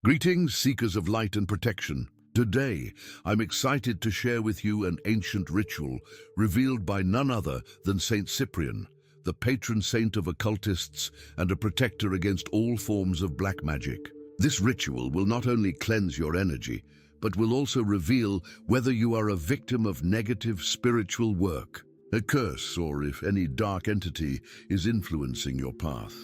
Greetings, seekers of light and protection. Today, I'm excited to share with you an ancient ritual revealed by none other than Saint Cyprian, the patron saint of occultists and a protector against all forms of black magic. This ritual will not only cleanse your energy, but will also reveal whether you are a victim of negative spiritual work, a curse, or if any dark entity is influencing your path.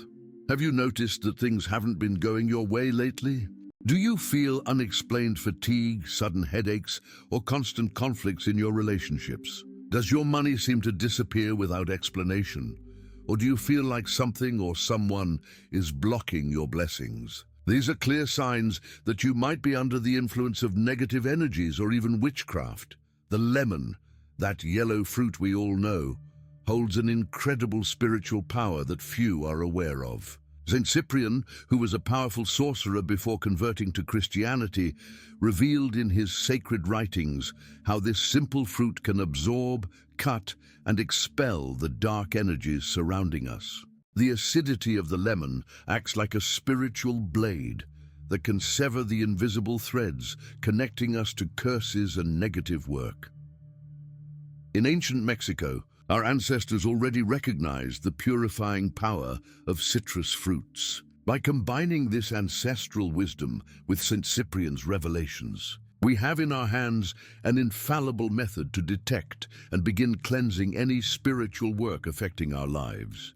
Have you noticed that things haven't been going your way lately? Do you feel unexplained fatigue, sudden headaches, or constant conflicts in your relationships? Does your money seem to disappear without explanation? Or do you feel like something or someone is blocking your blessings? These are clear signs that you might be under the influence of negative energies or even witchcraft. The lemon, that yellow fruit we all know, holds an incredible spiritual power that few are aware of. Saint Cyprian, who was a powerful sorcerer before converting to Christianity, revealed in his sacred writings how this simple fruit can absorb, cut, and expel the dark energies surrounding us. The acidity of the lemon acts like a spiritual blade that can sever the invisible threads connecting us to curses and negative work. In ancient Mexico, our ancestors already recognized the purifying power of citrus fruits. By combining this ancestral wisdom with Saint Cyprian's revelations, we have in our hands an infallible method to detect and begin cleansing any spiritual work affecting our lives.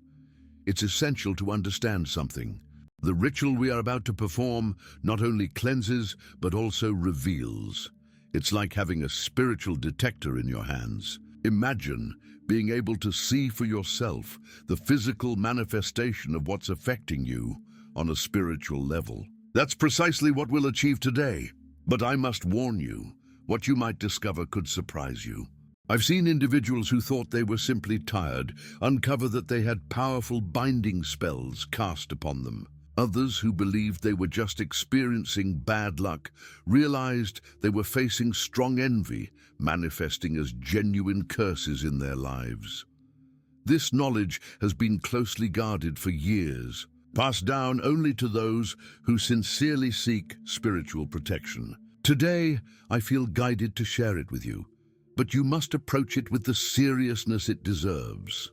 It's essential to understand something. The ritual we are about to perform not only cleanses, but also reveals. It's like having a spiritual detector in your hands. Imagine being able to see for yourself the physical manifestation of what's affecting you on a spiritual level. That's precisely what we'll achieve today. But I must warn you, what you might discover could surprise you. I've seen individuals who thought they were simply tired uncover that they had powerful binding spells cast upon them. Others who believed they were just experiencing bad luck realized they were facing strong envy, manifesting as genuine curses in their lives. This knowledge has been closely guarded for years, passed down only to those who sincerely seek spiritual protection. Today, I feel guided to share it with you, but you must approach it with the seriousness it deserves.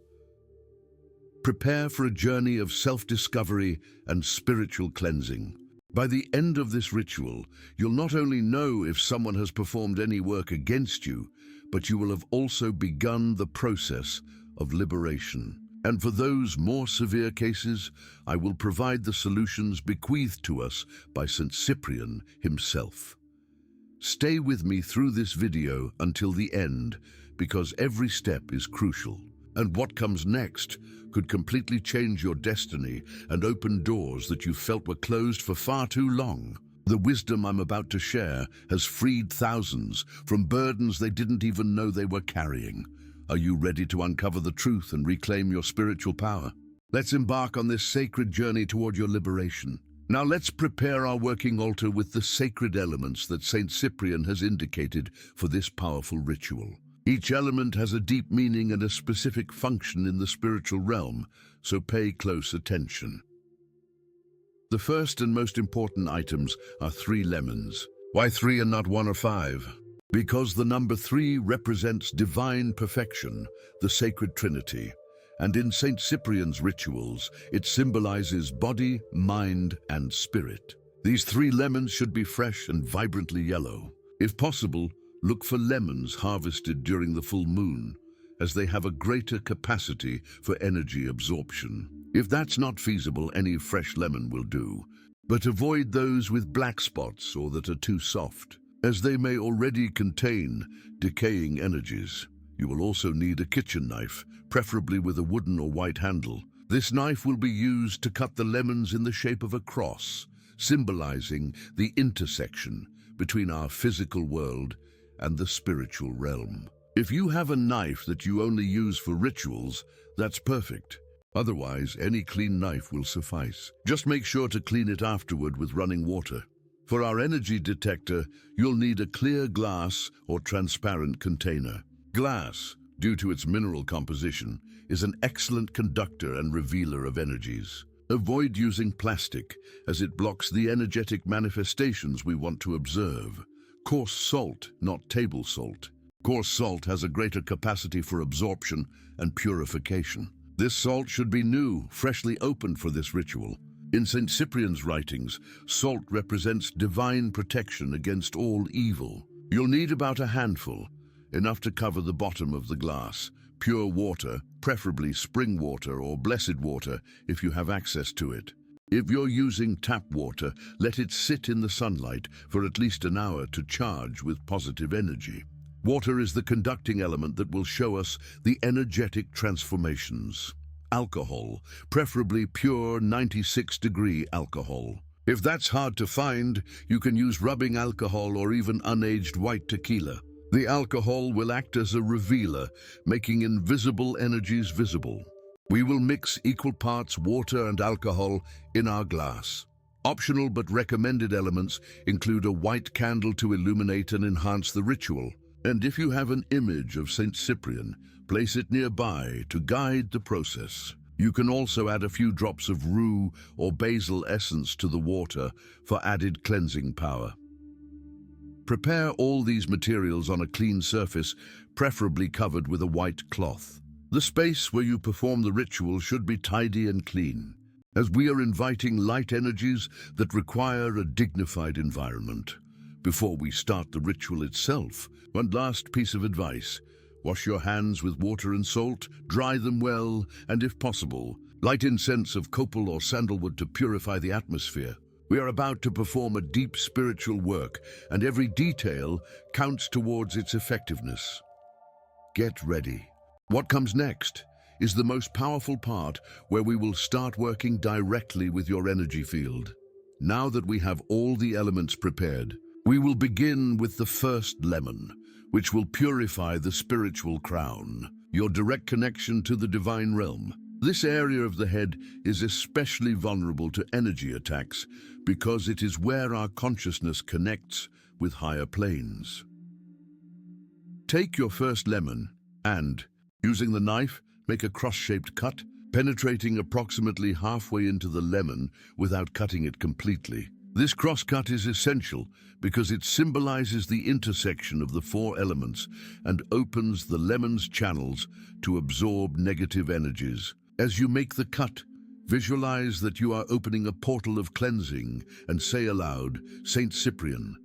Prepare for a journey of self-discovery and spiritual cleansing. By the end of this ritual, you'll not only know if someone has performed any work against you, but you will have also begun the process of liberation. And for those more severe cases, I will provide the solutions bequeathed to us by Saint Cyprian himself. Stay with me through this video until the end, because every step is crucial. And what comes next could completely change your destiny and open doors that you felt were closed for far too long. The wisdom I'm about to share has freed thousands from burdens they didn't even know they were carrying. Are you ready to uncover the truth and reclaim your spiritual power? Let's embark on this sacred journey toward your liberation. Now let's prepare our working altar with the sacred elements that Saint Cyprian has indicated for this powerful ritual. Each element has a deep meaning and a specific function in the spiritual realm, so pay close attention. The first and most important items are 3 lemons. Why 3 and not 1 or 5? Because the number 3 represents divine perfection, the sacred Trinity. And in Saint Cyprian's rituals, it symbolizes body, mind, and spirit. These 3 lemons should be fresh and vibrantly yellow. If possible, look for lemons harvested during the full moon, as they have a greater capacity for energy absorption. If that's not feasible, any fresh lemon will do, but avoid those with black spots or that are too soft, as they may already contain decaying energies. You will also need a kitchen knife, preferably with a wooden or white handle. This knife will be used to cut the lemons in the shape of a cross, symbolizing the intersection between our physical world and the spiritual realm. If you have a knife that you only use for rituals, that's perfect. Otherwise, any clean knife will suffice. Just make sure to clean it afterward with running water. For our energy detector, you'll need a clear glass or transparent container. Glass, due to its mineral composition, is an excellent conductor and revealer of energies. Avoid using plastic, as it blocks the energetic manifestations we want to observe. Coarse salt, not table salt. Coarse salt has a greater capacity for absorption and purification. This salt should be new, freshly opened for this ritual. In St. Cyprian's writings, salt represents divine protection against all evil. You'll need about a handful, enough to cover the bottom of the glass. Pure water, preferably spring water or blessed water if you have access to it. If you're using tap water, let it sit in the sunlight for at least an hour to charge with positive energy. Water is the conducting element that will show us the energetic transformations. Alcohol, preferably pure 96-degree alcohol. If that's hard to find, you can use rubbing alcohol or even unaged white tequila. The alcohol will act as a revealer, making invisible energies visible. We will mix equal parts water and alcohol in our glass. Optional but recommended elements include a white candle to illuminate and enhance the ritual. And if you have an image of St. Cyprian, place it nearby to guide the process. You can also add a few drops of rue or basil essence to the water for added cleansing power. Prepare all these materials on a clean surface, preferably covered with a white cloth. The space where you perform the ritual should be tidy and clean, as we are inviting light energies that require a dignified environment. Before we start the ritual itself, one last piece of advice. Wash your hands with water and salt, dry them well, and if possible, light incense of copal or sandalwood to purify the atmosphere. We are about to perform a deep spiritual work, and every detail counts towards its effectiveness. Get ready. What comes next is the most powerful part, where we will start working directly with your energy field. Now that we have all the elements prepared, we will begin with the first lemon, which will purify the spiritual crown, your direct connection to the divine realm. This area of the head is especially vulnerable to energy attacks because it is where our consciousness connects with higher planes. Take your first lemon and, using the knife, make a cross-shaped cut, penetrating approximately halfway into the lemon without cutting it completely. This cross-cut is essential because it symbolizes the intersection of the four elements and opens the lemon's channels to absorb negative energies. As you make the cut, visualize that you are opening a portal of cleansing and say aloud, Saint Cyprian,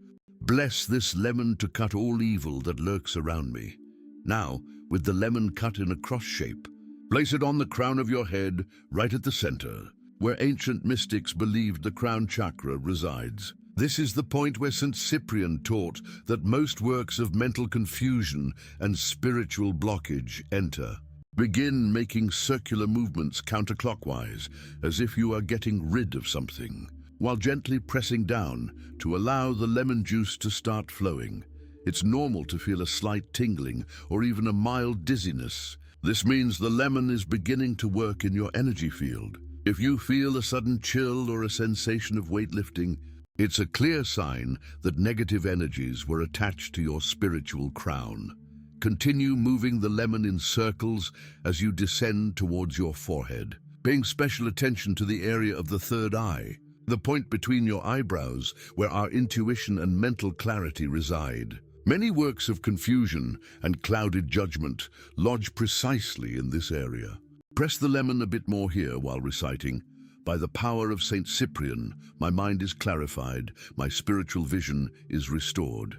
bless this lemon to cut all evil that lurks around me. Now, with the lemon cut in a cross shape, place it on the crown of your head, right at the center, where ancient mystics believed the crown chakra resides. This is the point where St. Cyprian taught that most works of mental confusion and spiritual blockage enter. Begin making circular movements counterclockwise, as if you are getting rid of something, while gently pressing down to allow the lemon juice to start flowing. It's normal to feel a slight tingling or even a mild dizziness. This means the lemon is beginning to work in your energy field. If you feel a sudden chill or a sensation of weightlifting, it's a clear sign that negative energies were attached to your spiritual crown. Continue moving the lemon in circles as you descend towards your forehead, paying special attention to the area of the third eye, the point between your eyebrows where our intuition and mental clarity reside. Many works of confusion and clouded judgment lodge precisely in this area. Press the lemon a bit more here while reciting, by the power of St. Cyprian, my mind is clarified, my spiritual vision is restored.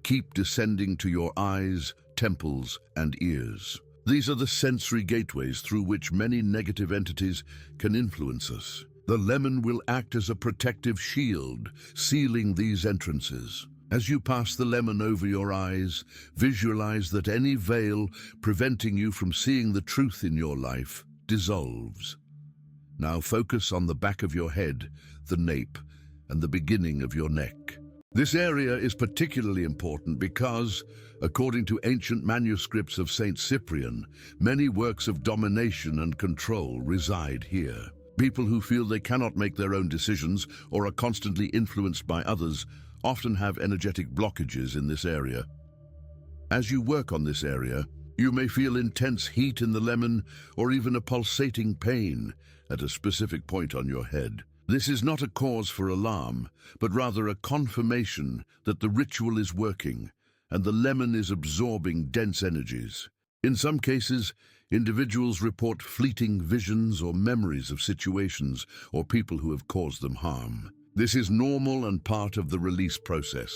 Keep descending to your eyes, temples, and ears. These are the sensory gateways through which many negative entities can influence us. The lemon will act as a protective shield, sealing these entrances. As you pass the lemon over your eyes, visualize that any veil preventing you from seeing the truth in your life dissolves. Now focus on the back of your head, the nape, and the beginning of your neck. This area is particularly important because, according to ancient manuscripts of Saint Cyprian, many works of domination and control reside here. People who feel they cannot make their own decisions or are constantly influenced by others often have energetic blockages in this area. As you work on this area, You may feel intense heat in the lemon or even a pulsating pain at a specific point on your head. This is not a cause for alarm, but rather a confirmation that the ritual is working and the lemon is absorbing dense energies. In some cases, individuals report fleeting visions or memories of situations or people who have caused them harm. This is normal and part of the release process.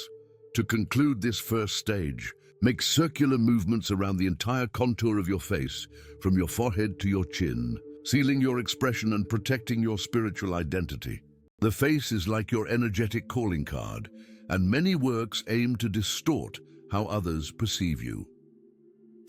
To conclude this first stage, make circular movements around the entire contour of your face, from your forehead to your chin, sealing your expression and protecting your spiritual identity. The face is like your energetic calling card, and many works aim to distort how others perceive you.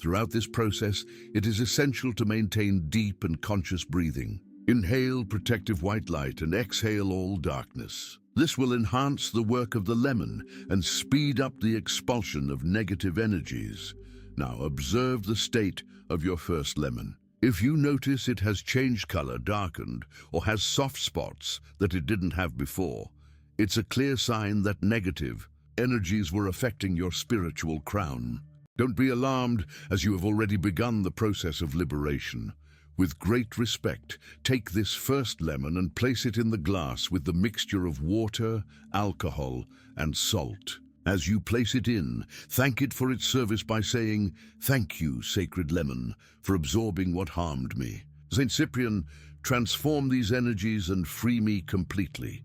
Throughout this process, it is essential to maintain deep and conscious breathing. Inhale protective white light and exhale all darkness. This will enhance the work of the lemon and speed up the expulsion of negative energies. Now observe the state of your first lemon. If you notice it has changed color, darkened, or has soft spots that it didn't have before, it's a clear sign that negative energies were affecting your spiritual crown. Don't be alarmed, as you have already begun the process of liberation. With great respect, take this first lemon and place it in the glass with the mixture of water, alcohol, and salt. As you place it in, thank it for its service by saying, "Thank you, sacred lemon, for absorbing what harmed me. Saint Cyprian, transform these energies and free me completely."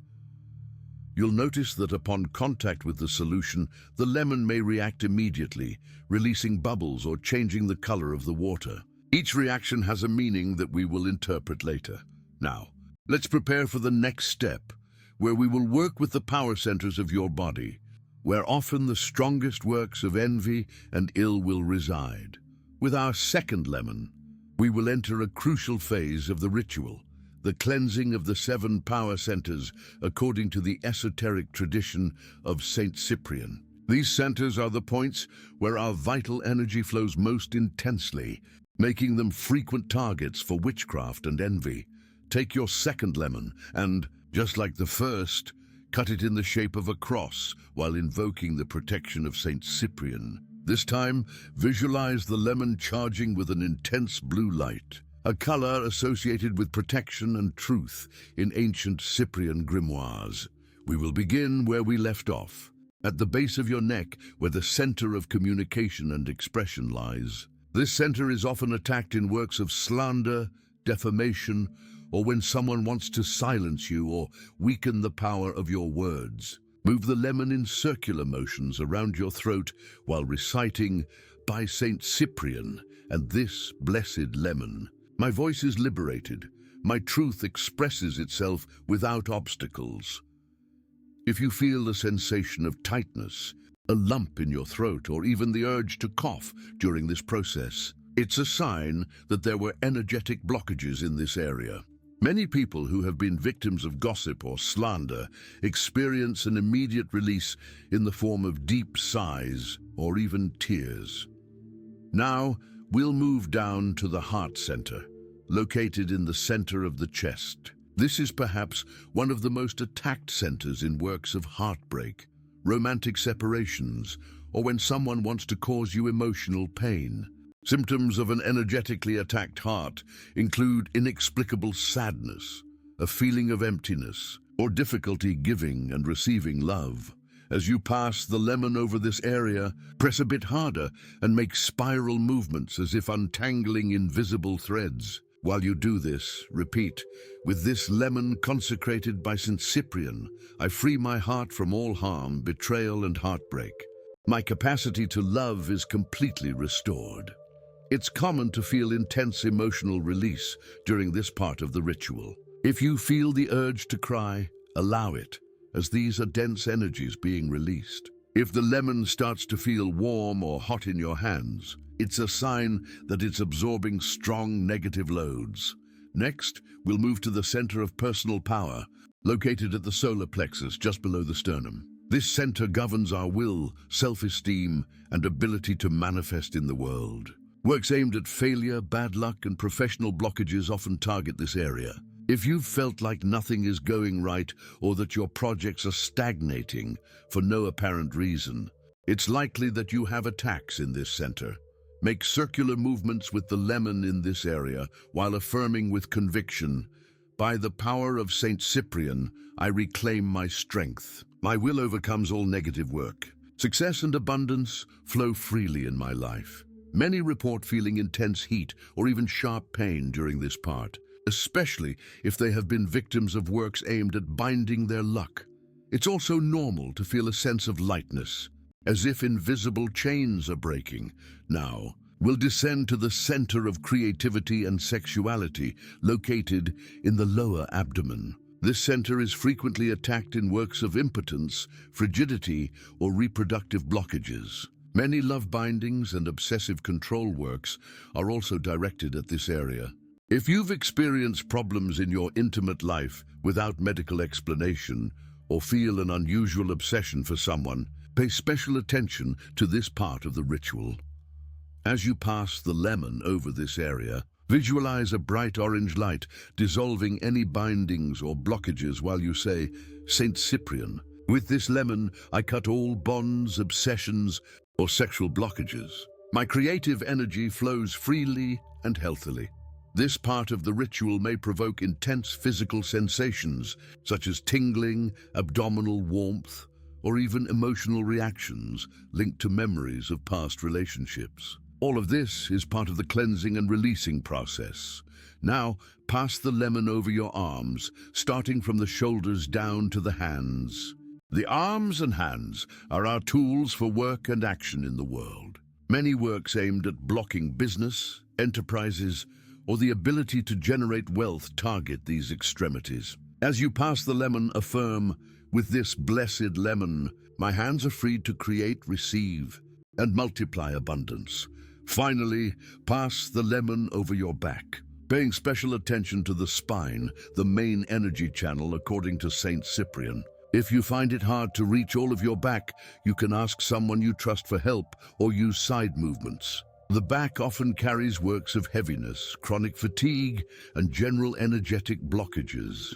You'll notice that upon contact with the solution, the lemon may react immediately, releasing bubbles or changing the color of the water. Each reaction has a meaning that we will interpret later. Now, let's prepare for the next step, where we will work with the power centers of your body, where often the strongest works of envy and ill will reside. With our second lemon, we will enter a crucial phase of the ritual, the cleansing of the 7 power centers according to the esoteric tradition of Saint Cyprian. These centers are the points where our vital energy flows most intensely, making them frequent targets for witchcraft and envy. Take your second lemon and, just like the first, cut it in the shape of a cross while invoking the protection of Saint Cyprian. This time, visualize the lemon charging with an intense blue light, a color associated with protection and truth in ancient Cyprian grimoires. We will begin where we left off, at the base of your neck, where the center of communication and expression lies. This center is often attacked in works of slander, defamation, or when someone wants to silence you or weaken the power of your words. Move the lemon in circular motions around your throat while reciting, "By Saint Cyprian and this blessed lemon, my voice is liberated. My truth expresses itself without obstacles." If you feel a sensation of tightness, a lump in your throat, or even the urge to cough during this process, it's a sign that there were energetic blockages in this area. Many people who have been victims of gossip or slander experience an immediate release in the form of deep sighs or even tears. Now, we'll move down to the heart center, located in the center of the chest. This is perhaps one of the most attacked centers in works of heartbreak, romantic separations, or when someone wants to cause you emotional pain. Symptoms of an energetically attacked heart include inexplicable sadness, a feeling of emptiness, or difficulty giving and receiving love. As you pass the lemon over this area, press a bit harder and make spiral movements as if untangling invisible threads. While you do this, repeat, "With this lemon consecrated by Saint Cyprian, I free my heart from all harm, betrayal, and heartbreak. My capacity to love is completely restored." It's common to feel intense emotional release during this part of the ritual. If you feel the urge to cry, allow it, as these are dense energies being released. If the lemon starts to feel warm or hot in your hands, it's a sign that it's absorbing strong negative loads. Next, we'll move to the center of personal power, located at the solar plexus just below the sternum. This center governs our will, self-esteem, and ability to manifest in the world. Works aimed at failure, bad luck, and professional blockages often target this area. If you've felt like nothing is going right or that your projects are stagnating for no apparent reason, it's likely that you have attacks in this center. Make circular movements with the lemon in this area while affirming with conviction, "By the power of Saint Cyprian, I reclaim my strength. My will overcomes all negative work. Success and abundance flow freely in my life." Many report feeling intense heat or even sharp pain during this part, especially if they have been victims of works aimed at binding their luck. It's also normal to feel a sense of lightness, as if invisible chains are breaking. Now, we'll descend to the center of creativity and sexuality, located in the lower abdomen. This center is frequently attacked in works of impotence, frigidity, or reproductive blockages. Many love bindings and obsessive control works are also directed at this area. If you've experienced problems in your intimate life without medical explanation, or feel an unusual obsession for someone, pay special attention to this part of the ritual. As you pass the lemon over this area, visualize a bright orange light dissolving any bindings or blockages while you say, "Saint Cyprian, with this lemon I cut all bonds, obsessions, or sexual blockages. My creative energy flows freely and healthily." This part of the ritual may provoke intense physical sensations, such as tingling, abdominal warmth, or even emotional reactions linked to memories of past relationships. All of this is part of the cleansing and releasing process. Now, pass the lemon over your arms, starting from the shoulders down to the hands. The arms and hands are our tools for work and action in the world. Many works aimed at blocking business, enterprises, or the ability to generate wealth target these extremities. As you pass the lemon, affirm, "With this blessed lemon, my hands are freed to create, receive, and multiply abundance." Finally, pass the lemon over your back, paying special attention to the spine, the main energy channel according to Saint Cyprian. If you find it hard to reach all of your back, you can ask someone you trust for help or use side movements. The back often carries works of heaviness, chronic fatigue, and general energetic blockages.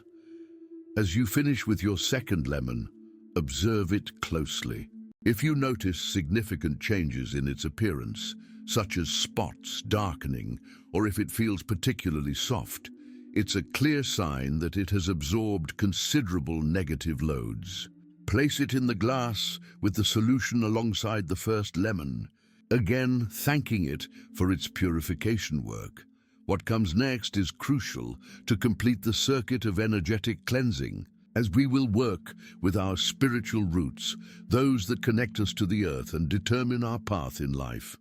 As you finish with your second lemon, observe it closely. If you notice significant changes in its appearance, such as spots, darkening, or if it feels particularly soft, it's a clear sign that it has absorbed considerable negative loads. Place it in the glass with the solution alongside the first lemon, again thanking it for its purification work. What comes next is crucial to complete the circuit of energetic cleansing, as we will work with our spiritual roots, those that connect us to the earth and determine our path in life.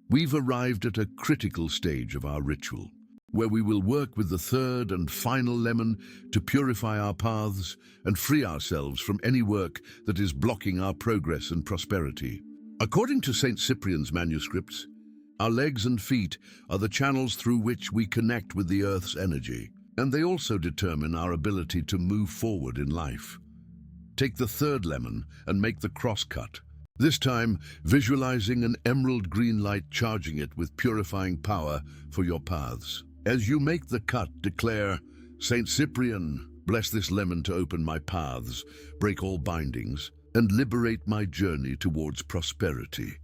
We've arrived at a critical stage of our ritual, where we will work with the third and final lemon to purify our paths and free ourselves from any work that is blocking our progress and prosperity. According to Saint Cyprian's manuscripts, our legs and feet are the channels through which we connect with the earth's energy, and they also determine our ability to move forward in life. Take the third lemon and make the cross cut, this time visualizing an emerald green light charging it with purifying power for your paths. As you make the cut, declare, "Saint Cyprian, bless this lemon to open my paths, break all bindings, and liberate my journey towards prosperity."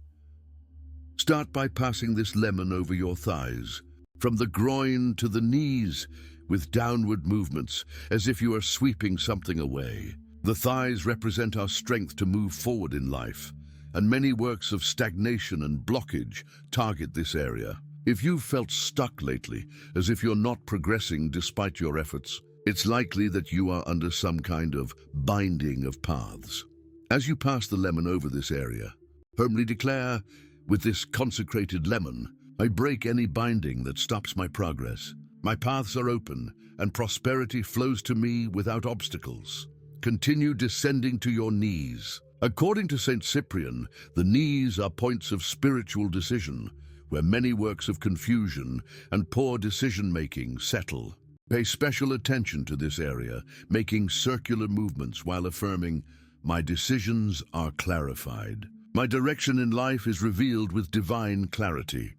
Start by passing this lemon over your thighs, from the groin to the knees, with downward movements, as if you are sweeping something away. The thighs represent our strength to move forward in life, and many works of stagnation and blockage target this area. If you've felt stuck lately, as if you're not progressing despite your efforts, it's likely that you are under some kind of binding of paths. As you pass the lemon over this area, firmly declare, "With this consecrated lemon, I break any binding that stops my progress. My paths are open, and prosperity flows to me without obstacles." Continue descending to your knees. According to Saint Cyprian, the knees are points of spiritual decision, where many works of confusion and poor decision-making settle. Pay special attention to this area, making circular movements while affirming, "My decisions are clarified. My direction in life is revealed with divine clarity."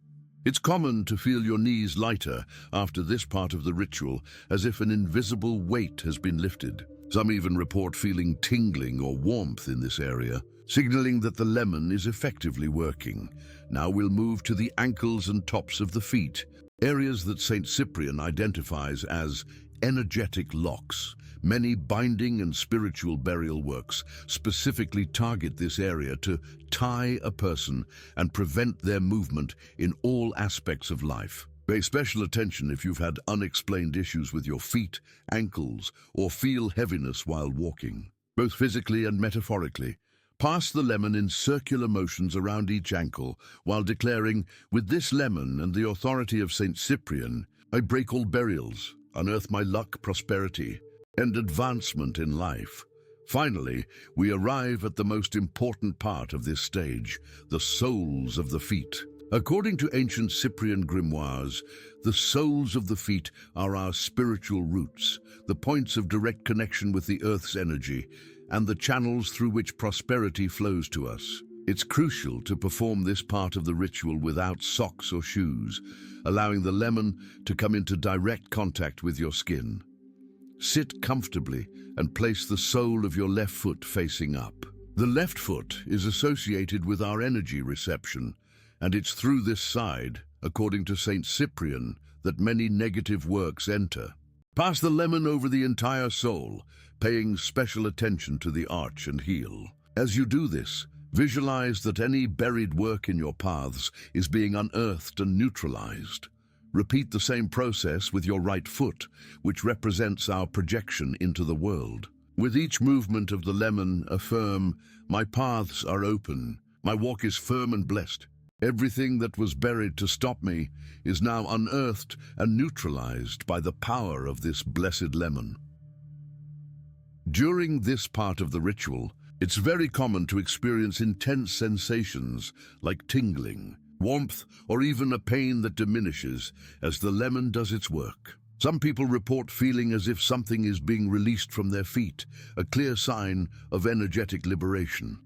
It's common to feel your knees lighter after this part of the ritual, as if an invisible weight has been lifted. Some even report feeling tingling or warmth in this area, signaling that the lemon is effectively working. Now we'll move to the ankles and tops of the feet, areas that Saint Cyprian identifies as energetic locks. Many binding and spiritual burial works specifically target this area to tie a person and prevent their movement in all aspects of life. Pay special attention if you've had unexplained issues with your feet, ankles, or feel heaviness while walking, both physically and metaphorically. Pass the lemon in circular motions around each ankle while declaring, "With this lemon and the authority of Saint Cyprian, I break all burials, unearth my luck, prosperity, and advancement in life." Finally, we arrive at the most important part of this stage, the soles of the feet. According to ancient Cyprian grimoires, the soles of the feet are our spiritual roots, the points of direct connection with the earth's energy, and the channels through which prosperity flows to us. It's crucial to perform this part of the ritual without socks or shoes, allowing the lemon to come into direct contact with your skin. Sit comfortably and place the sole of your left foot facing up. The left foot is associated with our energy reception, and it's through this side, according to Saint Cyprian, that many negative works enter. Pass the lemon over the entire sole, paying special attention to the arch and heel. As you do this, visualize that any buried work in your paths is being unearthed and neutralized. Repeat the same process with your right foot, which represents our projection into the world. With each movement of the lemon, affirm, "My paths are open, my walk is firm and blessed. Everything that was buried to stop me is now unearthed and neutralized by the power of this blessed lemon." During this part of the ritual, it's very common to experience intense sensations like tingling, warmth, or even a pain that diminishes as the lemon does its work. Some people report feeling as if something is being released from their feet, a clear sign of energetic liberation.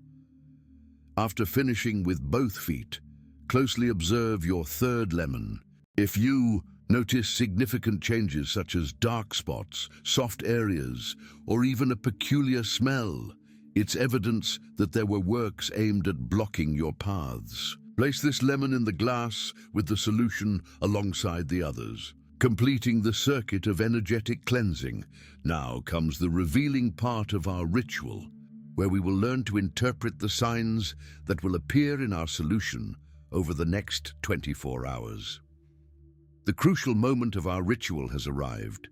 After finishing with both feet, closely observe your third lemon. If you notice significant changes such as dark spots, soft areas, or even a peculiar smell, it's evidence that there were works aimed at blocking your paths. Place this lemon in the glass with the solution alongside the others, completing the circuit of energetic cleansing. Now comes the revealing part of our ritual, where we will learn to interpret the signs that will appear in our solution over the next 24 hours. The crucial moment of our ritual has arrived,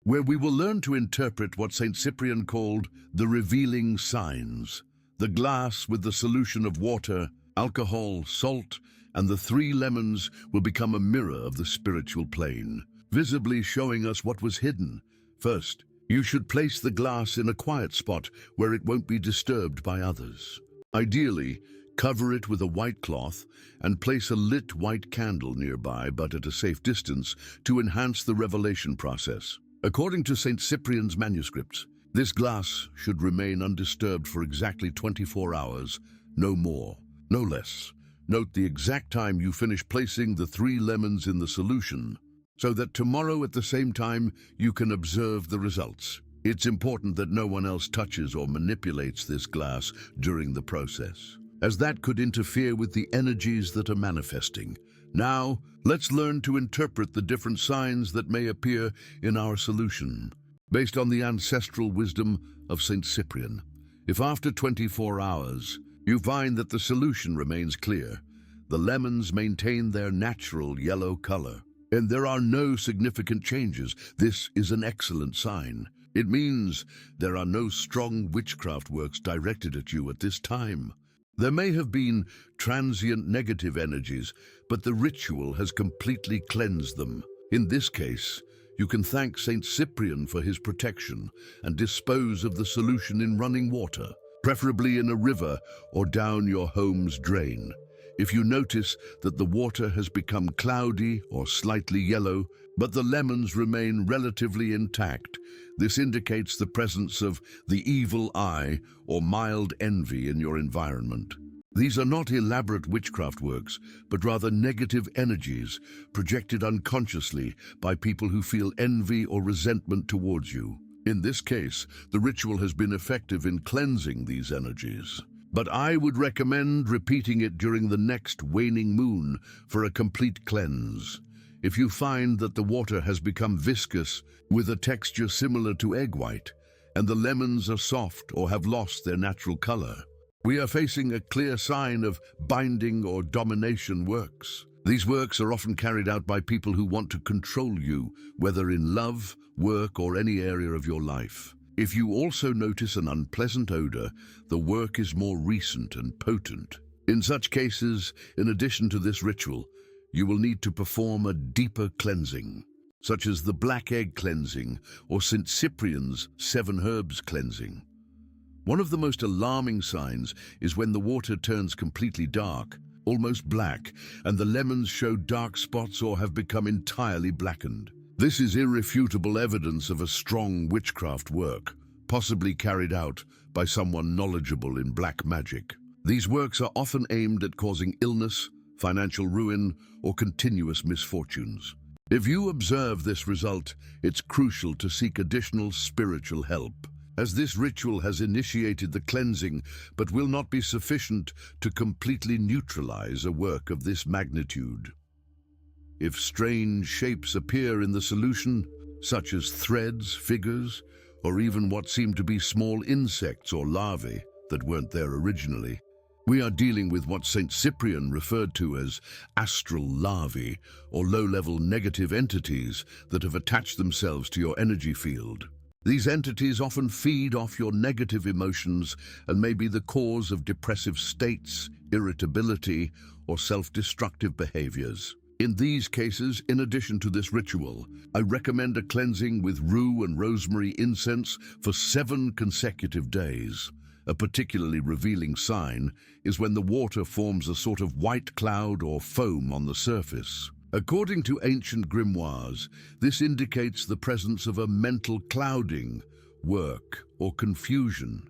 where we will learn to interpret what Saint Cyprian called the revealing signs. The glass with the solution of water, alcohol, salt, and the 3 lemons will become a mirror of the spiritual plane, visibly showing us what was hidden. First, you should place the glass in a quiet spot where it won't be disturbed by others. Ideally, cover it with a white cloth and place a lit white candle nearby, but at a safe distance, to enhance the revelation process. According to Saint Cyprian's manuscripts, this glass should remain undisturbed for exactly 24 hours, no more, no less. Note the exact time you finish placing the 3 lemons in the solution, so that tomorrow at the same time you can observe the results. It's important that no one else touches or manipulates this glass during the process, as that could interfere with the energies that are manifesting. Now, let's learn to interpret the different signs that may appear in our solution, based on the ancestral wisdom of Saint Cyprian. If after 24 hours, you find that the solution remains clear, the lemons maintain their natural yellow color, and there are no significant changes, this is an excellent sign. It means there are no strong witchcraft works directed at you at this time. There may have been transient negative energies, but the ritual has completely cleansed them. In this case, you can thank Saint Cyprian for his protection and dispose of the solution in running water, preferably in a river or down your home's drain. If you notice that the water has become cloudy or slightly yellow, but the lemons remain relatively intact, this indicates the presence of the evil eye or mild envy in your environment. These are not elaborate witchcraft works, but rather negative energies projected unconsciously by people who feel envy or resentment towards you. In this case, the ritual has been effective in cleansing these energies. But I would recommend repeating it during the next waning moon for a complete cleanse. If you find that the water has become viscous with a texture similar to egg white, and the lemons are soft or have lost their natural color, we are facing a clear sign of binding or domination works. These works are often carried out by people who want to control you, whether in love, work, or any area of your life. If you also notice an unpleasant odor, the work is more recent and potent. In such cases, in addition to this ritual, you will need to perform a deeper cleansing, such as the black egg cleansing or St. Cyprian's 7 herbs cleansing. One of the most alarming signs is when the water turns completely dark, almost black, and the lemons show dark spots or have become entirely blackened. This is irrefutable evidence of a strong witchcraft work, possibly carried out by someone knowledgeable in black magic. These works are often aimed at causing illness, financial ruin, or continuous misfortunes. If you observe this result, it's crucial to seek additional spiritual help, as this ritual has initiated the cleansing but will not be sufficient to completely neutralize a work of this magnitude. If strange shapes appear in the solution, such as threads, figures, or even what seem to be small insects or larvae that weren't there originally, we are dealing with what St. Cyprian referred to as astral larvae, or low-level negative entities that have attached themselves to your energy field. These entities often feed off your negative emotions and may be the cause of depressive states, irritability, or self-destructive behaviors. In these cases, in addition to this ritual, I recommend a cleansing with rue and rosemary incense for 7 consecutive days. A particularly revealing sign is when the water forms a sort of white cloud or foam on the surface. According to ancient grimoires, this indicates the presence of a mental clouding, work, or confusion,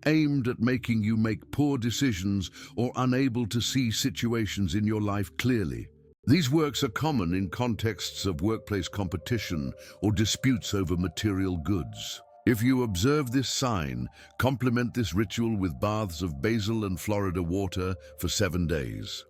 aimed at making you make poor decisions or unable to see situations in your life clearly. These works are common in contexts of workplace competition or disputes over material goods. If you observe this sign, complement this ritual with baths of basil and Florida water for 7 days.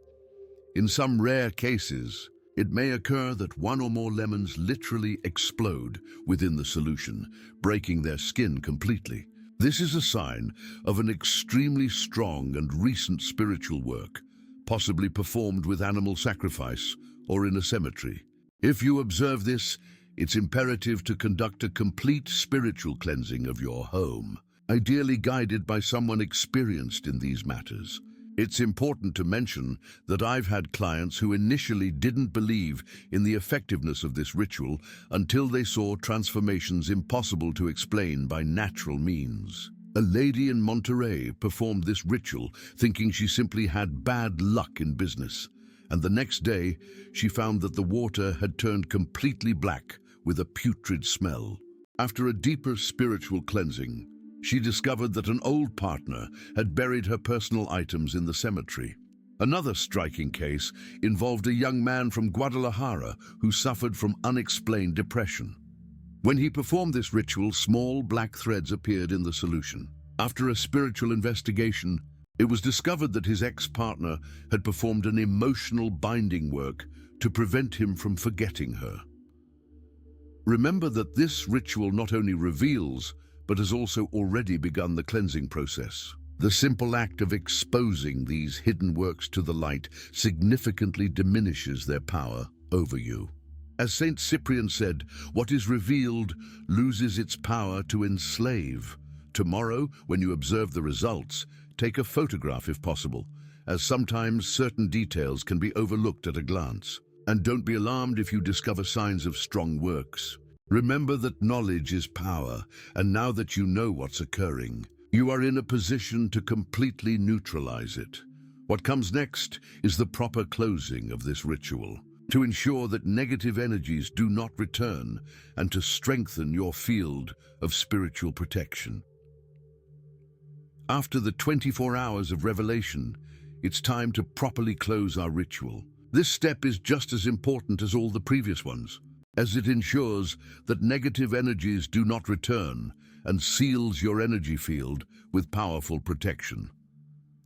In some rare cases, it may occur that 1 or more lemons literally explode within the solution, breaking their skin completely. This is a sign of an extremely strong and recent spiritual work, possibly performed with animal sacrifice or in a cemetery. If you observe this, it's imperative to conduct a complete spiritual cleansing of your home, ideally guided by someone experienced in these matters. It's important to mention that I've had clients who initially didn't believe in the effectiveness of this ritual until they saw transformations impossible to explain by natural means. A lady in Monterey performed this ritual thinking she simply had bad luck in business, and the next day she found that the water had turned completely black with a putrid smell. After a deeper spiritual cleansing, she discovered that an old partner had buried her personal items in the cemetery. Another striking case involved a young man from Guadalajara who suffered from unexplained depression. When he performed this ritual, small black threads appeared in the solution. After a spiritual investigation, it was discovered that his ex-partner had performed an emotional binding work to prevent him from forgetting her. Remember that this ritual not only reveals, but has also already begun the cleansing process. The simple act of exposing these hidden works to the light significantly diminishes their power over you. As Saint Cyprian said, what is revealed loses its power to enslave. Tomorrow, when you observe the results, take a photograph if possible, as sometimes certain details can be overlooked at a glance. And don't be alarmed if you discover signs of strong works. Remember that knowledge is power, and now that you know what's occurring, you are in a position to completely neutralize it. What comes next is the proper closing of this ritual, to ensure that negative energies do not return and to strengthen your field of spiritual protection. After the 24 hours of revelation, it's time to properly close our ritual. This step is just as important as all the previous ones. as it ensures that negative energies do not return and seals your energy field with powerful protection.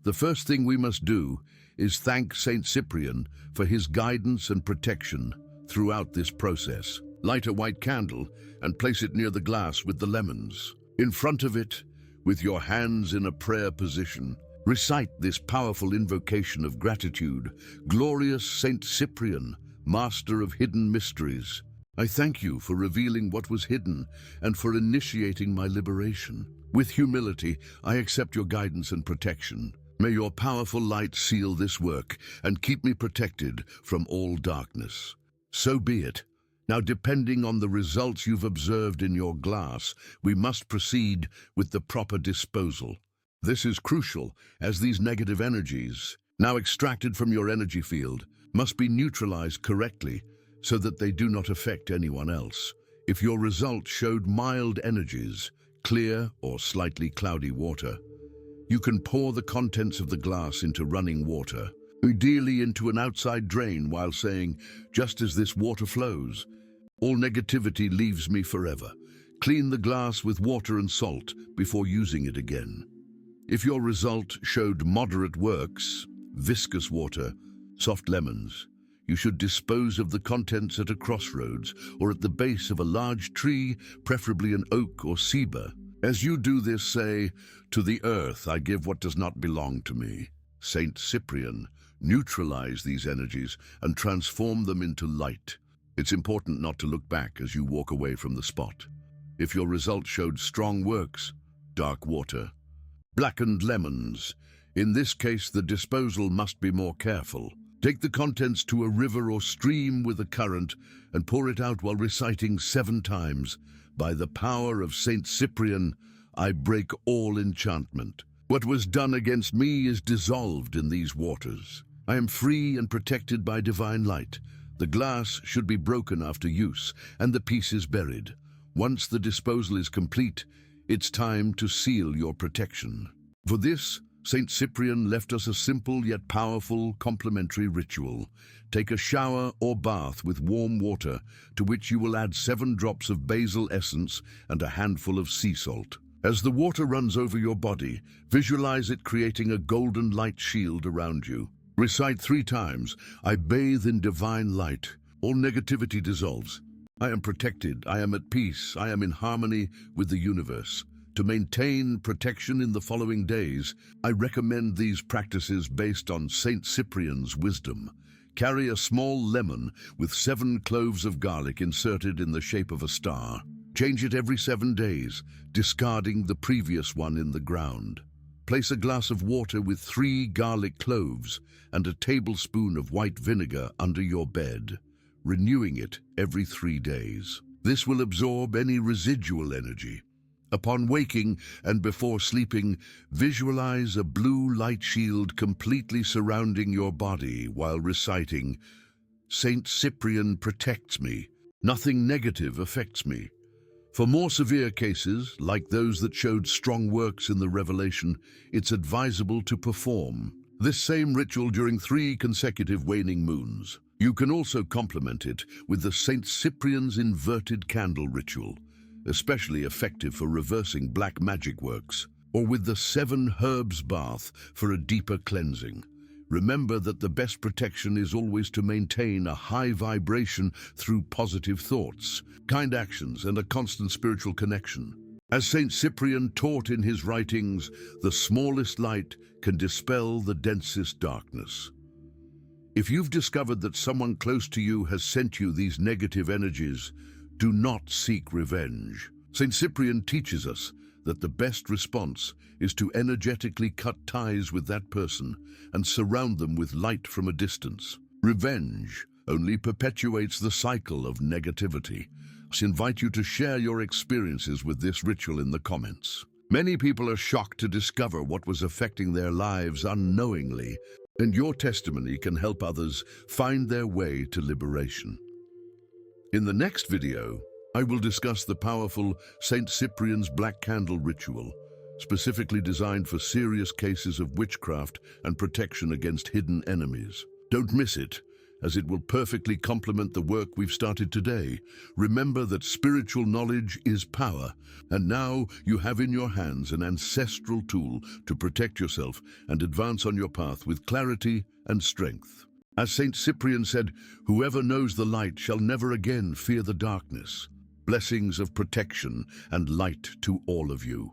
The first thing we must do is thank Saint Cyprian for his guidance and protection throughout this process. Light a white candle and place it near the glass with the lemons. In front of it, with your hands in a prayer position, recite this powerful invocation of gratitude. Glorious Saint Cyprian, master of hidden mysteries, I thank you for revealing what was hidden and for initiating my liberation. With humility, I accept your guidance and protection. May your powerful light seal this work and keep me protected from all darkness. So be it. Now, depending on the results you've observed in your glass, we must proceed with the proper disposal. This is crucial, as these negative energies, now extracted from your energy field, must be neutralized correctly so that they do not affect anyone else. If your result showed mild energies, clear or slightly cloudy water, you can pour the contents of the glass into running water, ideally into an outside drain, while saying, just as this water flows, all negativity leaves me forever. Clean the glass with water and salt before using it again. If your result showed moderate works, viscous water, soft lemons, you should dispose of the contents at a crossroads or at the base of a large tree, preferably an oak or cedar. As you do this, say, to the earth I give what does not belong to me. Saint Cyprian, neutralize these energies and transform them into light. It's important not to look back as you walk away from the spot. If your result showed strong works, dark water, blackened lemons, in this case the disposal must be more careful. Take the contents to a river or stream with a current and pour it out while reciting 7 times, by the power of Saint Cyprian, I break all enchantment. What was done against me is dissolved in these waters. I am free and protected by divine light. The glass should be broken after use and the pieces buried. Once the disposal is complete, it's time to seal your protection. For this, Saint Cyprian left us a simple yet powerful complementary ritual. Take a shower or bath with warm water, to which you will add 7 drops of basil essence and a handful of sea salt. As the water runs over your body, visualize it creating a golden light shield around you. Recite 3 times, I bathe in divine light. All negativity dissolves. I am protected, I am at peace, I am in harmony with the universe. To maintain protection in the following days, I recommend these practices based on Saint Cyprian's wisdom. Carry a small lemon with 7 cloves of garlic inserted in the shape of a star. Change it every 7 days, discarding the previous one in the ground. Place a glass of water with 3 garlic cloves and a tablespoon of white vinegar under your bed, renewing it every 3 days. This will absorb any residual energy. Upon waking and before sleeping, visualize a blue light shield completely surrounding your body while reciting, Saint Cyprian protects me. Nothing negative affects me. For more severe cases, like those that showed strong works in the Revelation, it's advisable to perform this same ritual during 3 consecutive waning moons. You can also complement it with the Saint Cyprian's inverted candle ritual, especially effective for reversing black magic works, or with the 7 herbs bath for a deeper cleansing. Remember that the best protection is always to maintain a high vibration through positive thoughts, kind actions, and a constant spiritual connection. As Saint Cyprian taught in his writings, the smallest light can dispel the densest darkness. If you've discovered that someone close to you has sent you these negative energies, do not seek revenge. Saint Cyprian teaches us that the best response is to energetically cut ties with that person and surround them with light from a distance. Revenge only perpetuates the cycle of negativity. I invite you to share your experiences with this ritual in the comments. Many people are shocked to discover what was affecting their lives unknowingly, and your testimony can help others find their way to liberation. In the next video, I will discuss the powerful Saint Cyprian's Black Candle ritual, specifically designed for serious cases of witchcraft and protection against hidden enemies. Don't miss it, as it will perfectly complement the work we've started today. Remember that spiritual knowledge is power, and now you have in your hands an ancestral tool to protect yourself and advance on your path with clarity and strength. As Saint Cyprian said, "Whoever knows the light shall never again fear the darkness." Blessings of protection and light to all of you.